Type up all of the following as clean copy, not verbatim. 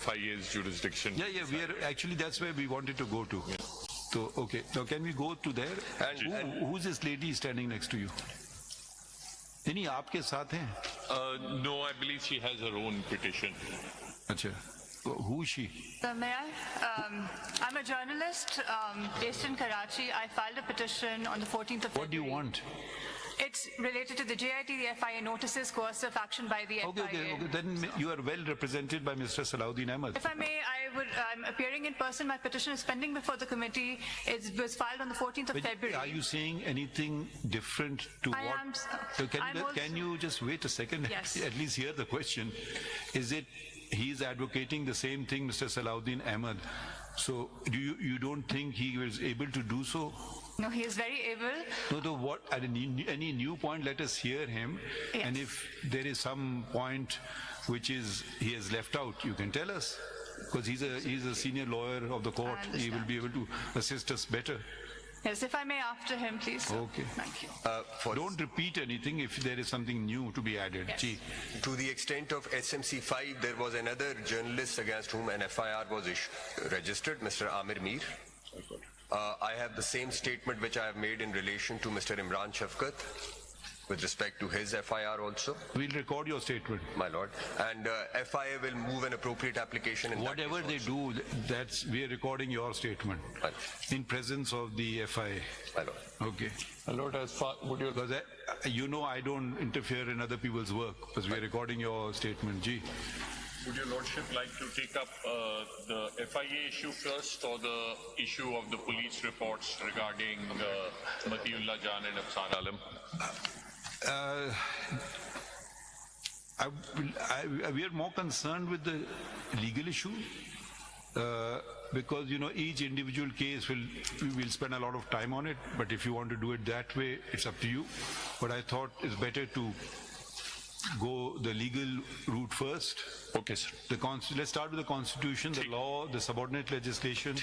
FIA's jurisdiction. Yeah, we are actually, that's where we wanted to go to. Yeah. So, okay, now can we go to there? And who's this lady standing next to you? Any aapke saath hain? No, I believe she has her own petition. Acha. Who is she? May I? I'm a journalist based in Karachi. I filed a petition on the 14th of February. What do you want? It's related to the JIT, the FIA notices, coercive action by the FIA. Okay. Then you are well represented by Mr. Salahuddin Ahmed. If I may, I'm appearing in person. My petition is pending before the committee. It was filed on the 14th of February. Are you saying anything different to I what? am. So can you just wait a second? Yes. At least hear the question. Is it he's advocating the same thing, Mr. Salahuddin Ahmed? So you don't think he was able to do so? No, he is very able. No, what? At any new point, let us hear him. Yes. And if there is some point which is he has left out, you can tell us. Because he's a senior lawyer of the court. He will be able to assist us better. Yes, if I may, after him, please. Okay. Thank you. Don't repeat anything if there is something new to be added. Yes. Gee. To the extent of SMC 5, there was another journalist against whom an FIR was registered, Mr. Amir Mir. I have the same statement which I have made in relation to Mr. Imran Shafkat with respect to his FIR also. We'll record your statement. My lord. And FIA will move an appropriate application in whatever they do, we are recording your statement in presence of the FIA. My lord. Okay. My lord, as far would you? Because I don't interfere in other people's work because we are recording your statement. Gee. Would your lordship like to take up the FIA issue first, or the issue of the police reports regarding Matiullah Jan and Afsan Alam? We are more concerned with the legal issue because each individual case we will spend a lot of time on it. But if you want to do it that way, it's up to you. But I thought it's better to go the legal route first. Okay, sir. Let's start with the Constitution, the law, the subordinate legislation.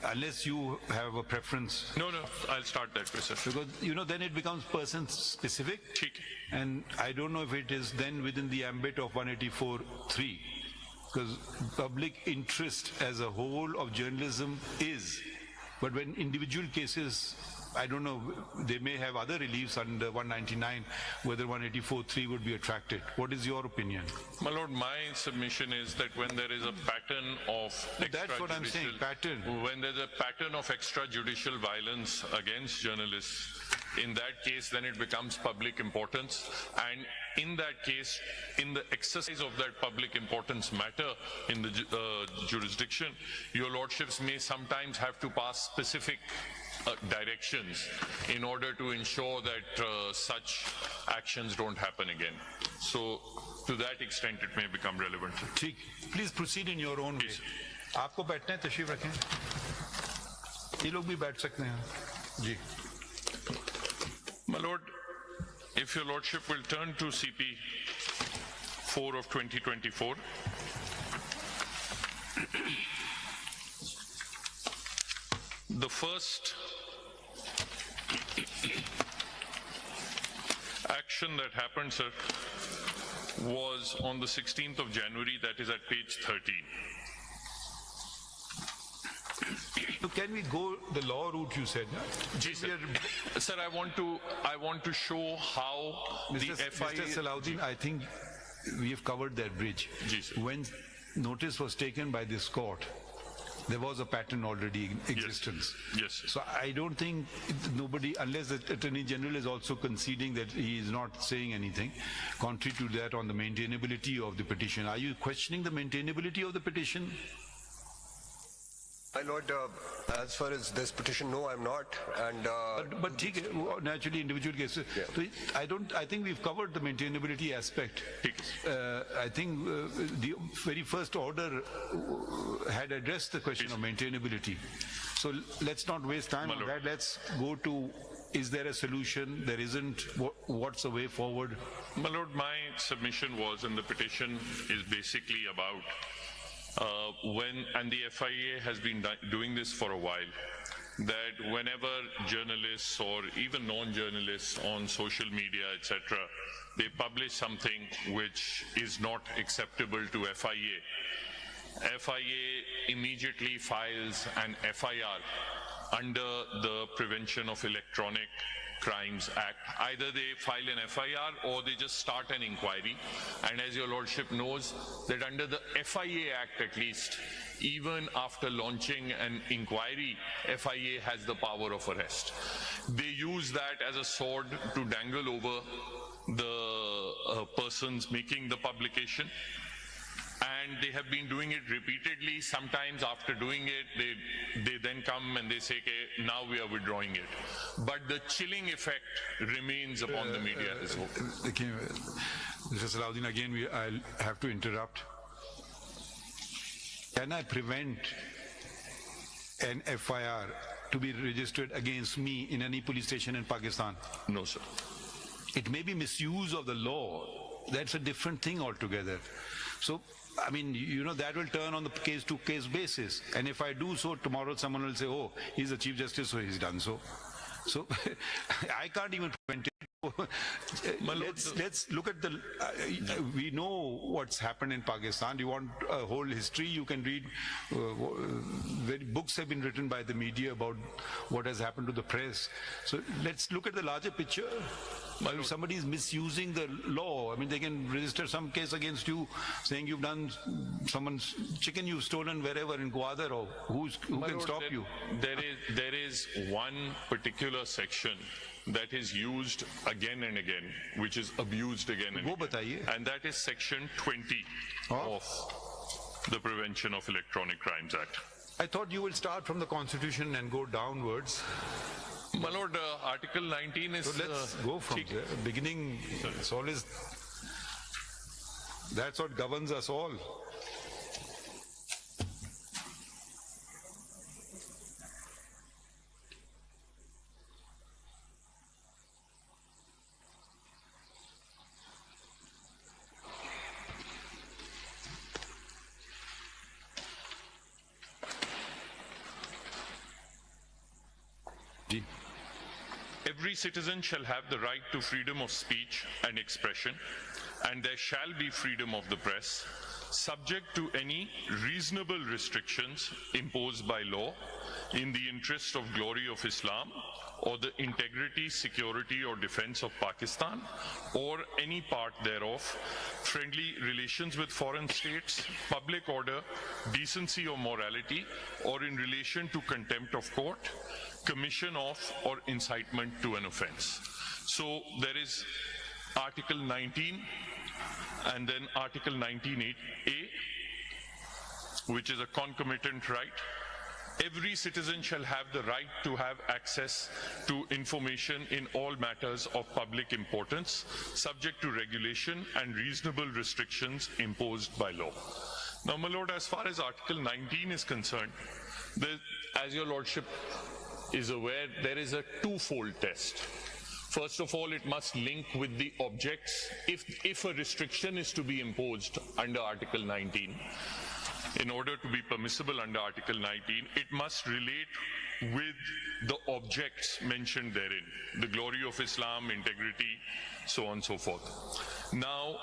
Unless you have a preference. No, I'll start that way, sir. Because then it becomes person specific. And I don't know if it is then within the ambit of 184(3). Because public interest as a whole of journalism is. But when individual cases, I don't know, they may have other reliefs under 199, whether 184(3) would be attracted. What is your opinion? My lord, my submission is that when there is a pattern of that's what I'm saying, pattern. When there's a pattern of extrajudicial violence against journalists, in that case, then it becomes public importance. And in that case, in the exercise of that public importance matter in the jurisdiction, your lordships may sometimes have to pass specific directions in order to ensure that such actions don't happen again. So to that extent it may become relevant. Please proceed in your own way. आपको बैठना है, तशरीफ रखें. ये लोग भी बैठ सकते हैं. जी. My lord, if your lordship will turn to CP 4 of 2024. The first action that happened, sir, was on the 16th of January, that is at page 13. So can we go the law route you said? Sir, I want to show how Mr. Salahuddin, I think we have covered that bridge. When notice was taken by this court, there was a pattern already in existence. Yes. So I don't think nobody, unless the Attorney General is also conceding that he is not saying anything, contrary to that on the maintainability of the petition. Are you questioning the maintainability of the petition? My lord, as far as this petition, no, I'm not. And but naturally, individual cases. Yeah. I think we've covered the maintainability aspect. I think the very first order had addressed the question of maintainability. So let's not waste time on that. Let's go to: is there a solution? There isn't. What's the way forward? My lord, my submission was, and the petition is basically about. And the FIA has been doing this for a while, that whenever journalists or even non-journalists on social media, etc., they publish something which is not acceptable to FIA, FIA immediately files an FIR under the Prevention of Electronic Crimes Act. Either they file an FIR or they just start an inquiry. And as your lordship knows, that under the FIA Act at least, even after launching an inquiry, FIA has the power of arrest. They use that as a sword to dangle over the persons making the publication. And they have been doing it repeatedly. Sometimes after doing it, they then come and they say, okay, now we are withdrawing it. But the chilling effect remains upon the media as well. Mr. Salahuddin, again, I'll have to interrupt. Can I prevent an FIR to be registered against me in any police station in Pakistan? No, sir. It may be misuse of the law. That's a different thing altogether. So, I mean, you know, that will turn on the case-to-case basis. And if I do so, tomorrow someone will say, oh, he's the Chief Justice, so he's done so. So, I can't even prevent it. Let's look at the, we know what's happened in Pakistan. You want a whole history, you can read, books have been written by the media about what has happened to the press. So let's look at the larger picture. If somebody is misusing the law, I mean, they can register some case against you saying you've done someone's chicken you've stolen wherever in Gwadar, or who can stop you? There is one particular section that is used again and again, which is abused again and again. And that is section 20 of the Prevention of Electronic Crimes Act. I thought you will start from the Constitution and go downwards. My lord, Article 19 is... So let's go from the beginning. It's always... That's what governs us all. Every citizen shall have the right to freedom of speech and expression, and there shall be freedom of the press, subject to any reasonable restrictions imposed by law in the interest of glory of Islam or the integrity, security or defense of Pakistan or any part thereof, friendly relations with foreign states, public order, decency or morality, or in relation to contempt of court, commission of or incitement to an offense. So there is Article 19 and then Article 19(a), which is a concomitant right. Every citizen shall have the right to have access to information in all matters of public importance, subject to regulation and reasonable restrictions imposed by law. Now, my lord, as far as Article 19 is concerned, as your lordship is aware, there is a twofold test. First of all, it must link with the objects. If a restriction is to be imposed under Article 19, in order to be permissible under Article 19, it must relate with the objects mentioned therein, the glory of Islam, integrity, so on and so forth. Now,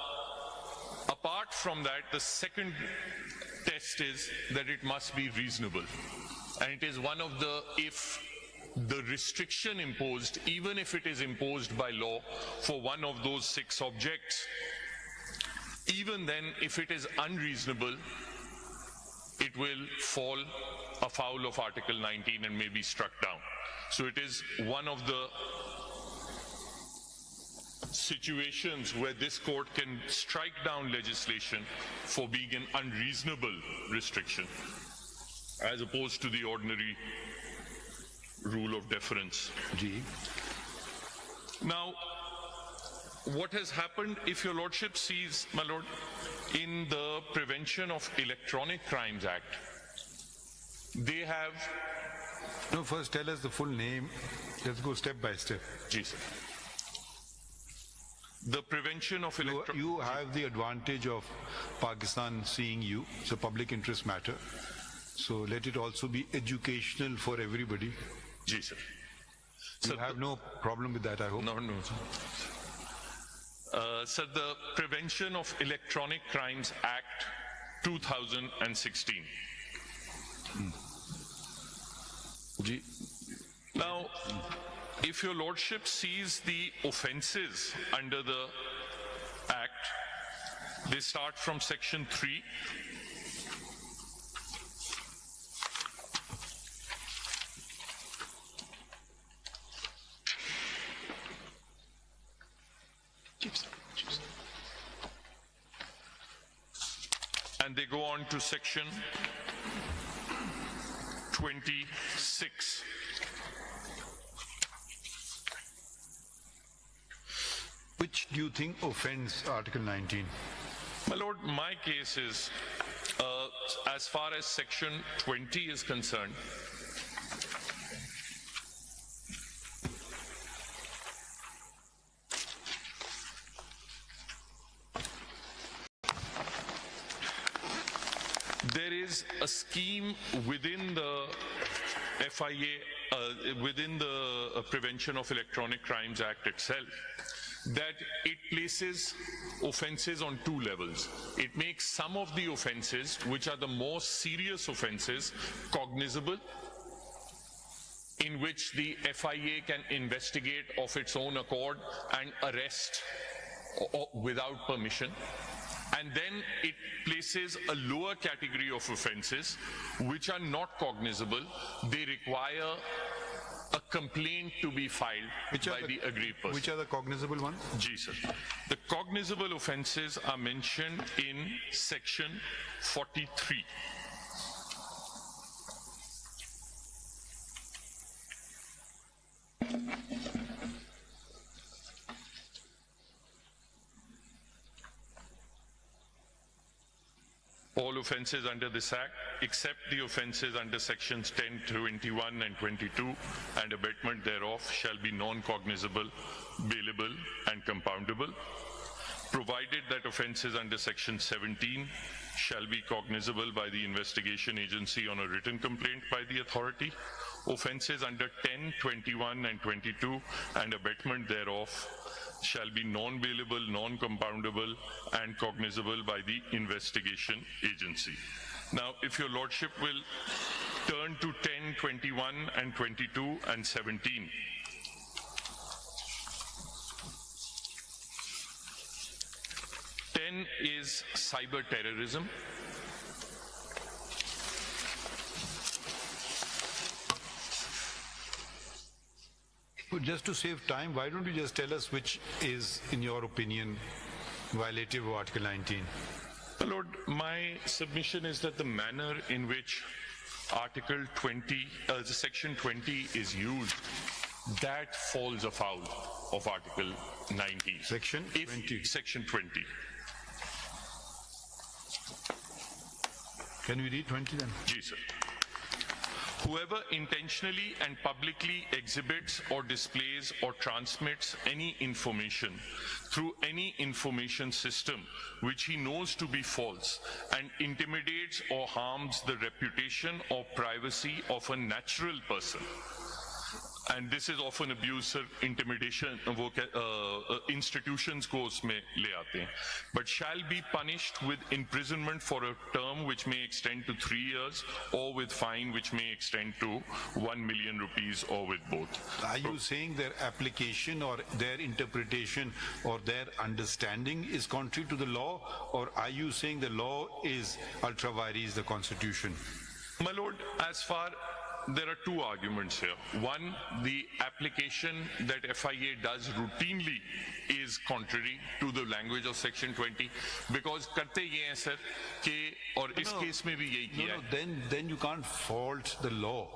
apart from that, the second test is that it must be reasonable. And it is one of the, if the restriction imposed, even if it is imposed by law for one of those 6 objects, even then, if it is unreasonable, it will fall afoul of Article 19 and may be struck down. So it is one of the situations where this court can strike down legislation for being an unreasonable restriction, as opposed to the ordinary rule of deference. Now, what has happened, if your lordship sees, my lord, in the Prevention of Electronic Crimes Act, they have... No, first tell us the full name. Let's go step by step. Ji, sir. The Prevention of Electronic... You have the advantage of Pakistan seeing you. It's a public interest matter. So let it also be educational for everybody. Ji, sir. You have no problem with that, I hope? No, no, sir. Sir, the Prevention of Electronic Crimes Act 2016. Now, if your lordship sees the offences under the Act, they start from section 3. And they go on to section 26. Which do you think offends Article 19? My lord, my case is, as far as section 20 is concerned, there is a scheme within the FIA, within the Prevention of Electronic Crimes Act itself, that it places offences on 2 levels. It makes some of the offences, which are the most serious offences, cognizable, in which the FIA can investigate of its own accord and arrest without permission. And then it places a lower category of offences which are not cognizable. They require a complaint to be filed by the aggrieved person. Which are the cognizable ones? Ji, sir. The cognizable offences are mentioned in section 43. All offences under this Act, except the offences under sections 10, 21 and 22 and abatement thereof, shall be non-cognizable, bailable and compoundable, provided that offences under section 17 shall be cognizable by the investigation agency on a written complaint by the authority. Offences under 10, 21 and 22 and abatement thereof shall be non-bailable, non-compoundable and cognizable by the investigation agency. Now, if your lordship will turn to 10, 21 and 22 and 17. Is cyber terrorism. Just to save time, why don't you just tell us which is, in your opinion, violative of Article 19? My Lord, my submission is that the manner in which Article 20, Section 20 is used, that falls afoul of Article 19. Section 20. Section 20. Can we read 20 then? Yes, sir. Whoever intentionally and publicly exhibits or displays or transmits any information through any information system which he knows to be false and intimidates or harms the reputation or privacy of a natural person, and this is often abused, sir, intimidation, institutions को उसमें ले आते हैं, but shall be punished with imprisonment for a term which may extend to 3 years or with fine which may extend to 1 million rupees or with both. Are you saying their application or their interpretation or their understanding is contrary to the law, or are you saying the law is ultra vires the Constitution? My Lord, as far there are 2 arguments here. One, the application that FIA does routinely is contrary to the language of Section 20, because करते ये हैं sir कि और इस case में भी यही किया है. Then you can't fault the law.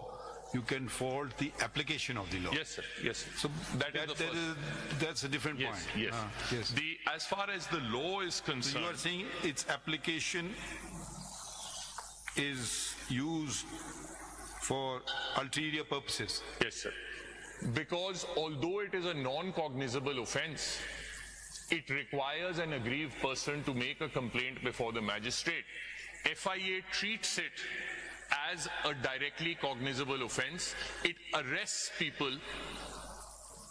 You can fault the application of the law. Yes, sir. Yes, sir. So that is the first. That's a different Yes, point. yes. Yes. As far as the law is concerned, So you are saying its application is used for ulterior purposes. Yes, sir. Because although it is a non-cognizable offense, it requires an aggrieved person to make a complaint before the magistrate. FIA treats it as a directly cognizable offense. It arrests people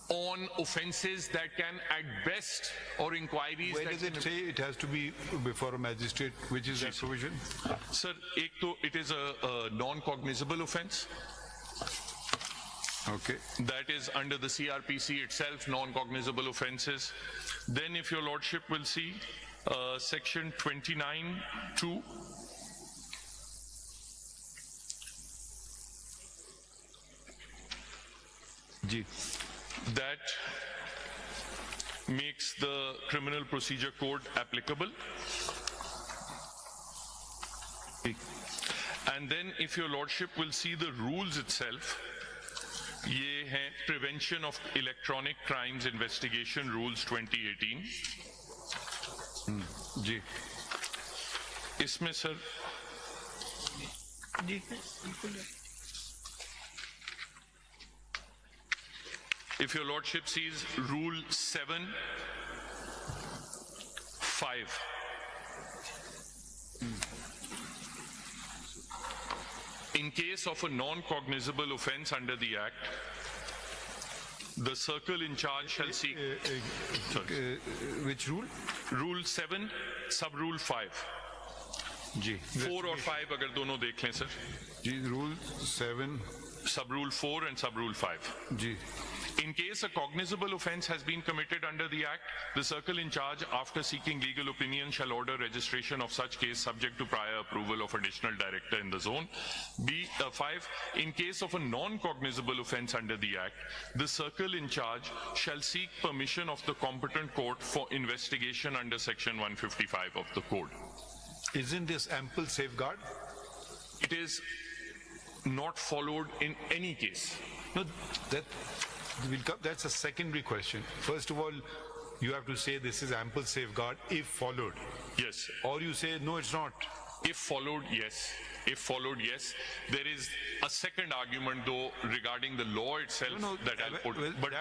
on offences that can at best, or inquiries Where that does it say it has to be before a magistrate? Which is that provision? Sir, ek to it is a non-cognizable offence. Okay. That is under the CRPC itself, non-cognizable offences. Then if your lordship will see, section 29(2). Ji. That makes the Criminal Procedure Code applicable. And then if your lordship will see the rules itself, ये हैं Prevention of Electronic Crimes Investigation Rules 2018. Ji. इसमें sir if your lordship sees Rule 7(5). In case of a non-cognizable offence under the Act, the circle in charge shall seek. Which rule? Rule 7, sub-rule 5. Ji. 4 और 5 अगर दोनों देख लें sir. Ji, rule 7. Sub-rule 4 and sub-rule 5. Ji. In case a cognizable offence has been committed under the Act, the circle in charge, after seeking legal opinion, shall order registration of such case subject to prior approval of additional director in the zone. 5. In case of a non-cognizable offence under the Act, the circle in charge shall seek permission of the competent court for investigation under section 155 of the code. Isn't this ample safeguard? It is not followed in any case. No, that's a secondary question. First of all, you have to say this is ample safeguard if followed. Yes. Or you say, no, it's not. If followed, yes. If followed, yes. There is a second argument, though, regarding the law itself that I'll put. Well, but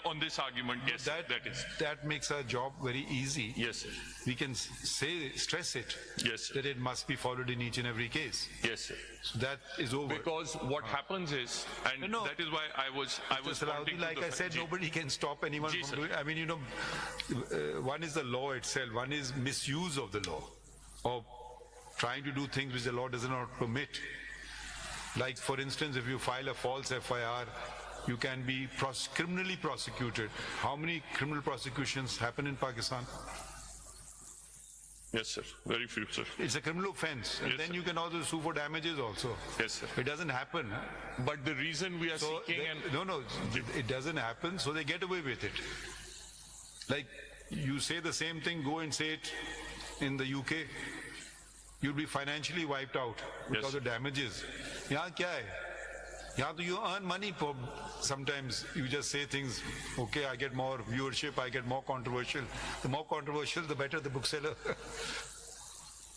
on this argument, yes, that is. That makes our job very easy. Yes, sir. We can stress it. Yes, sir. That it must be followed in each and every case. Yes, sir. So that is over. Because what happens is, and that is why I was pointing to like the I said, fact- nobody can stop anyone Ji, from sir. doing. I mean, one is the law itself. One is misuse of the law, or trying to do things which the law does not permit. Like, for instance, if you file a false FIR, you can be criminally prosecuted. How many criminal prosecutions happen in Pakistan? Yes, sir. Very few, sir. It's a criminal offense, and Yes, then sir. you can also sue for damages also. Yes, sir. It doesn't happen. Huh? But the reason we are So seeking and it doesn't happen, so they get away with it. Like, you say the same thing, go and say it in the UK. You'll be financially wiped out because of damages. Yahan kya hai? Yahan you earn money for, sometimes you just say things, okay, I get more viewership, I get more controversial. The more controversial, the better the bookseller.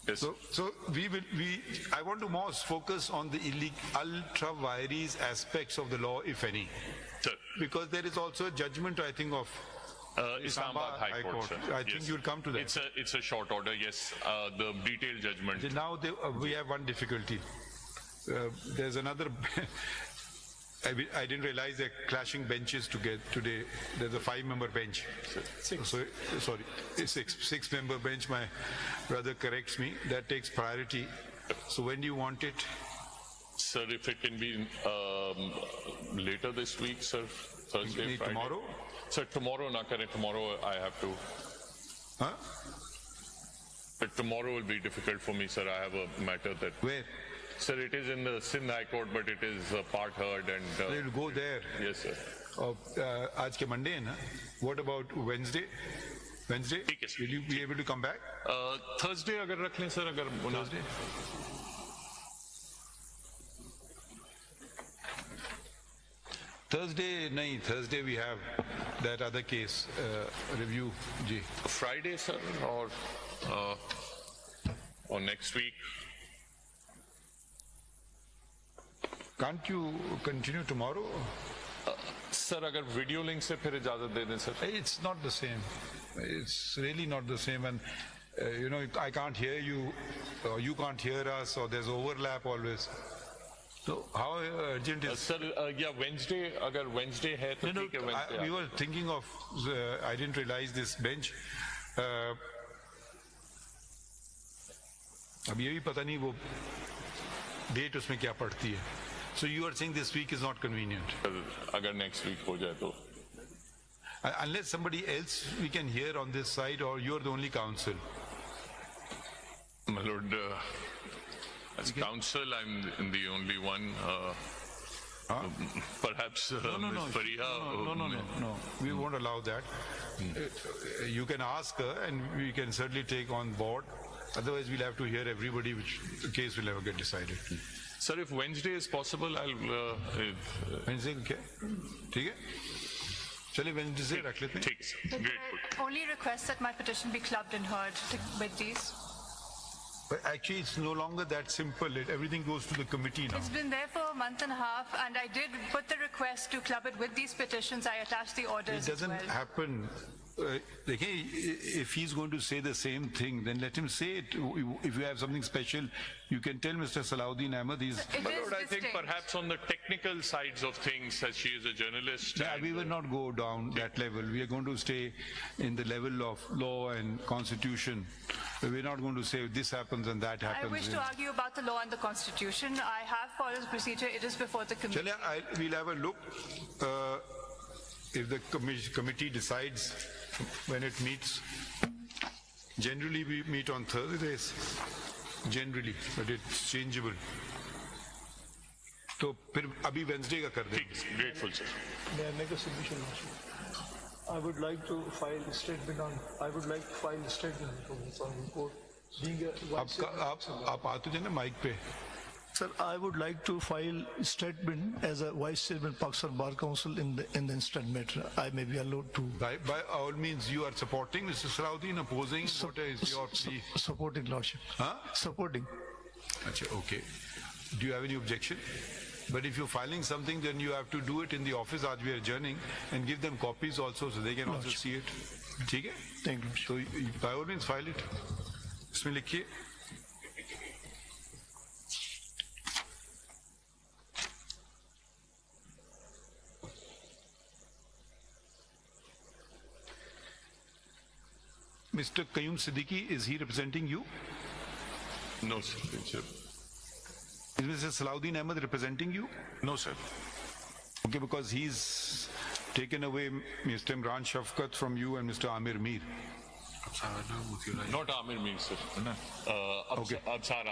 yes. So I want to more focus on the ultra vires aspects of the law, if any. Sir. Because there is also a judgment, I think, of Islamabad High Court, sir. I think you'll come to that. It's a short order, yes. The detailed judgment. Now we have one difficulty. There's another. I didn't realize they're clashing benches today. There's a 5-member bench. Six-member bench. My brother corrects me. That takes priority. So when do you want it? Sir, if it can be later this week, sir. Thursday, Friday. Tomorrow? Sir, tomorrow na kare. Tomorrow I have to. Huh? But tomorrow will be difficult for me, sir. I have a matter that. Where? Sir, it is in the Sindh High Court, but it is part heard and. They'll go there. Yes, sir. आज के Monday है ना? What about Wednesday? Wednesday? ठीक है, sir. Will you be able to come back? Thursday अगर रख लें, sir, अगर Thursday? Thursday we have that other case review. Ji. Friday, sir, or next week. Can't you continue tomorrow? Sir, अगर video link से फिर इजाजत दे दें, sir. It's not the same. It's really not the same, and I can't hear you, or you can't hear us, or there's overlap always. So how urgent is? Sir, yeah, Wednesday, अगर Wednesday है तो ठीक है Wednesday. We were thinking of, I didn't realize this bench. अब ये भी पता नहीं वो date उसमें क्या पड़ती है. So you are saying this week is not convenient. अगर next week हो जाए तो. Unless somebody else we can hear on this side, or you're the only counsel. My lord, as counsel, I'm the only one. Perhaps Ms. Fariha. No. We won't allow that. You can ask her, and we can certainly take on board. Otherwise, we'll have to hear everybody, which the case will never get decided. Sir, if Wednesday is possible, I'll. Wednesday, okay? ठीक है? चलिए Wednesday रख लेते हैं. ठीक है, sir. Great. Only request that my petition be clubbed and heard with these. But actually, it's no longer that simple. Everything goes to the committee now. It's been there for a month and a half, and I did put the request to club it with these petitions. I attached the orders It doesn't as well. happen. If he's going to say the same thing, then let him say it. If you have something special, you can tell Mr. Salahuddin Ahmed. It My is lord, I think distinct. perhaps on the technical sides of things, as she is a journalist. Yeah, and, we will not go down that level. We are going to stay in the level of law and constitution. We're not going to say this happens and that happens. I wish to argue about the law and the constitution. I have followed the procedure. It is before the committee. Chale, we'll have a look. If the committee decides when it meets, generally we meet on Thursdays, generally, but it's changeable. तो फिर अभी Wednesday का कर देंगे. ठीक, grateful, sir. May I make a submission also? I would like to file a statement on, I would like to file a statement from this honorable court. Being a vice आप आ तो जाना mic पे. Sir, I would like to file a statement as a vice chairman Pakistan Bar Council in the instant matter. I may be allowed to. By all means, you are supporting Mr. Salahuddin, opposing. What is your plea? Supporting lordship. Huh? Supporting. Achha, okay. Do you have any objection? But if you're filing something, then you have to do it in the office as we are adjourning, and give them copies also so they can also see it. ठीक है? Thank you. So by all means, file it. इसमें लिखिए. Mr. Qayyum Siddiqui, is he representing you? No, sir. Is Mr. Salahuddin Ahmed representing you? No, sir. Okay, because he's taken away Mr. Imran Shafqat from you and Mr. Amir Mir. Not Amir Mir, sir. Okay. Absar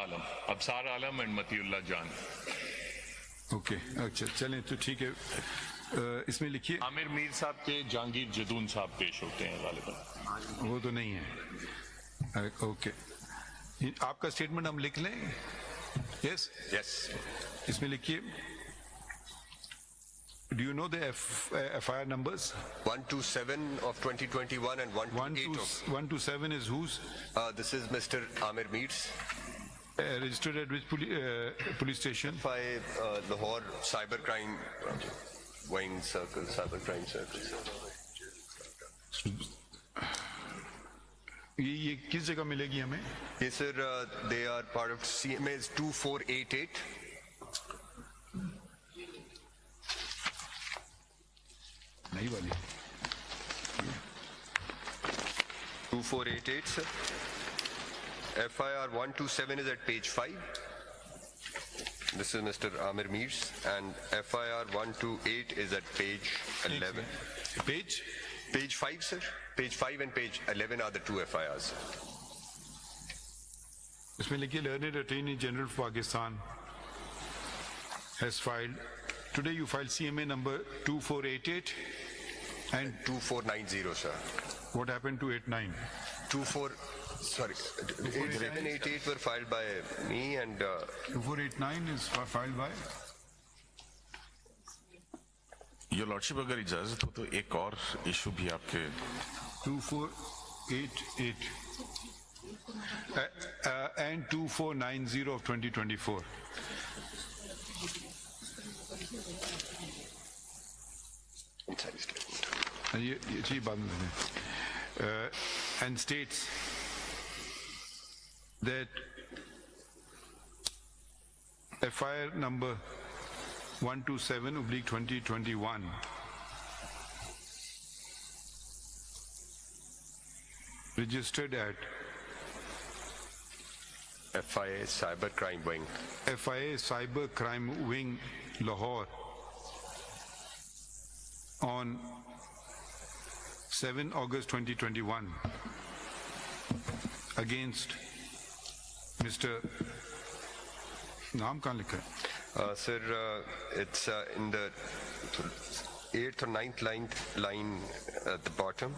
Alam and Matiullah Jan. Okay, अच्छा चलें तो ठीक है. इसमें लिखिए. आमिर मीर साहब के जहांगीर जदून साहब पेश होते हैं गालिबन. वो तो नहीं है. ओके. आपका स्टेटमेंट हम लिख लें. Yes? Yes. इसमें लिखिए. Do you know the FIR numbers? 127 of 2021 and 128 of... 127 is whose? This is Mr. Amir Meer's. Registered at which police station? By Lahore Cybercrime Wing Circle, Cybercrime Circle. ये किस जगह मिलेगी हमें? Yes, sir. They are part of CMA's 2488. नहीं वाली. 2488, sir. FIR 127 is at page 5. This is Mr. Amir Meer's, and FIR 128 is at page 11. Page? Page 5, sir. Page 5 and page 11 are the two FIRs. इसमें लिखिए Learned Attorney General of Pakistan has filed. Today you filed CMA number 2488 and 2490, sir. what happened to 89? 8788 were filed by me, and 2489 is filed by? Your Lordship, अगर इजाजत हो तो एक और issue भी आपके 2488 and 2490 of 2024. ये चीज बाद में and states that FIR number 127/2021. Registered at FIA Cyber Crime Wing. FIA Cyber Crime Wing, Lahore, on 7 August 2021 against Mr. Naam kahan likha hai? Sir, it's in the 8th or 9th line at the bottom,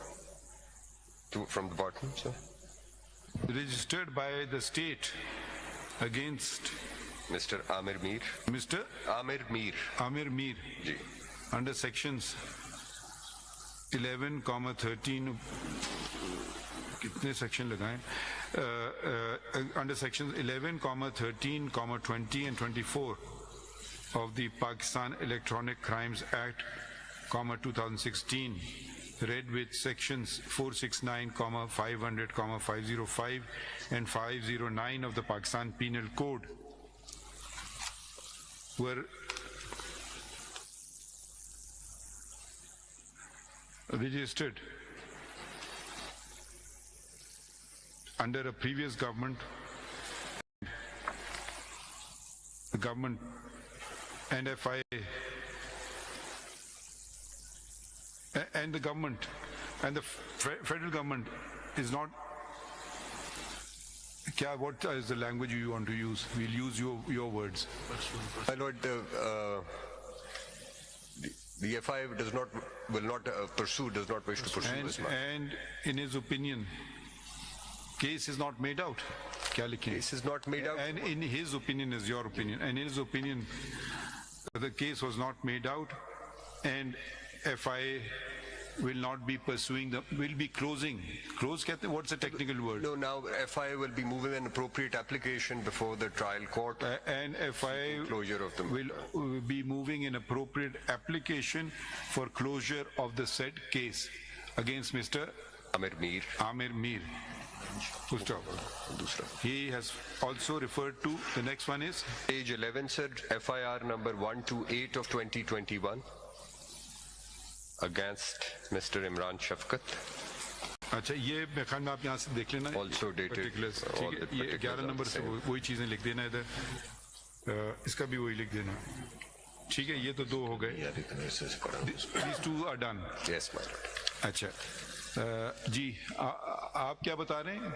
from the bottom, sir. Registered by the state against Mr. Amir Mir. Mr. Amir Mir. Amir Mir Ji. under sections 11, 13 कितने section लगाएं? Under sections 11, 13, 20 and 24 of the Pakistan Electronic Crimes Act, 2016, read with sections 469, 500, 505 and 509 of the Pakistan Penal Code were registered under a previous government and FIA and the government and the federal government is not. What is the language you want to use? We'll use your words. My lord, the FIA does not wish to pursue this matter. And in his opinion, case is not made out. Case is not made out. And in his opinion is your opinion. And in his opinion, the case was not made out, and FIA will not be pursuing will be closing. Close, what's the technical word? No, now FIA will be moving an appropriate application before the trial court. And FIA closure of them. will be moving an appropriate application for closure of the said case against Mr. Amir Mir. Amir Mir. He has also referred to, the next one is? Page 11, sir, FIR number 128 of 2021 against Mr. Imran Shafkat. अच्छा ये मैं ख्याल में आप यहाँ से देख लेना Also dated, particulars, all ठीक है, the ये particulars 11 नंबर are से the same. वही चीजें लिख देना इधर, इसका भी वही लिख देना, ठीक है, ये तो दो हो गए. These two are done. Yes, my lord. अच्छा जी आप क्या बता रहे हैं?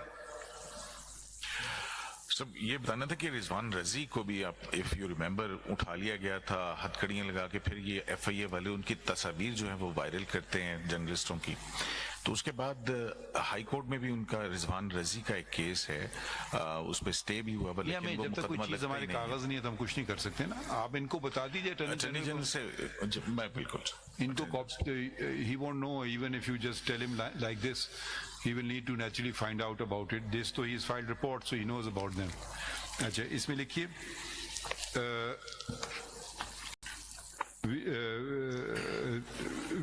सब ये बताना था कि रिजवान रजी को भी आप इफ यू रिमेम्बर उठा लिया गया था हथकड़ियां लगा के, फिर ये FIA वाले उनकी तस्वीर जो है वो वायरल करते हैं जर्नलिस्टों की, तो उसके बाद हाई कोर्ट में भी उनका रिजवान रजी का एक केस है, उस पर स्टे भी हुआ, लेकिन वो जब तक कोई चीज हमारे कागज नहीं है तो हम कुछ नहीं कर सकते ना. आप इनको बता दीजिए अटॉर्नी जनरल से. मैं बिल्कुल इनको he won't know even if you just tell him like this. He will need to naturally find out about it. This तो he's filed report, so he knows about them. अच्छा, इसमें लिखिए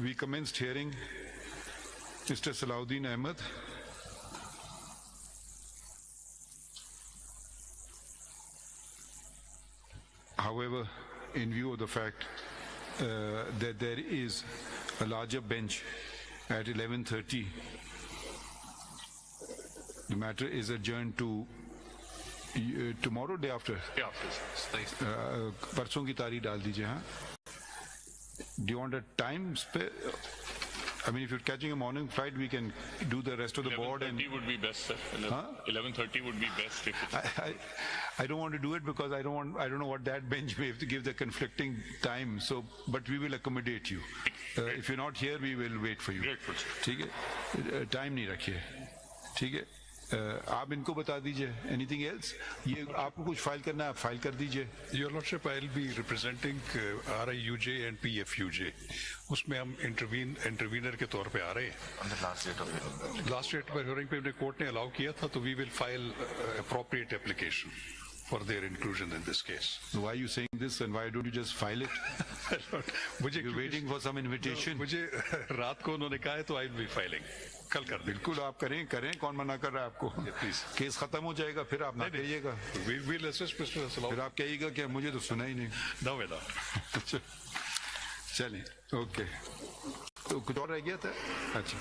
we commenced hearing Mr. Salahuddin Ahmed. However, in view of the fact that there is a larger bench at 11:30, the matter is adjourned to tomorrow, day after. परसों की तारीख डाल दीजिए. हाँ. Do you want a time? I mean, if you're catching a morning flight, we can do the rest of the board. 11:30 would be best, sir. 11:30 would be best. If I don't want to do it because I don't know what that bench may have to give the conflicting time. So, but we will accommodate you. If you're not here, we will wait for you. Grateful, sir. ठीक है. Time नहीं रखिए. ठीक है. आप इनको बता दीजिए. Anything else? ये आपको कुछ फाइल करना है, आप फाइल कर दीजिए. Your Lordship, I'll be representing RIUJ and PFUJ. उसमें हम intervener के तौर पे आ रहे हैं. Last date पर hearing पे कोर्ट ने allow किया था, तो we will file appropriate application for their inclusion in this case. Why are you saying this and why don't you just file it? मुझे You're waiting for some invitation? मुझे रात को उन्होंने कहा है तो आई विल बी फाइलिंग कल कर देंगे बिल्कुल आप करें कौन मना कर रहा है आपको? please. केस खत्म हो जाएगा फिर आप ना कहिएगा, we'll assist Mr. Salau. फिर आप कहिएगा कि मुझे तो सुना ही नहीं। No, we're not. चलिए ओके, तो कुछ और रह गया था? अच्छा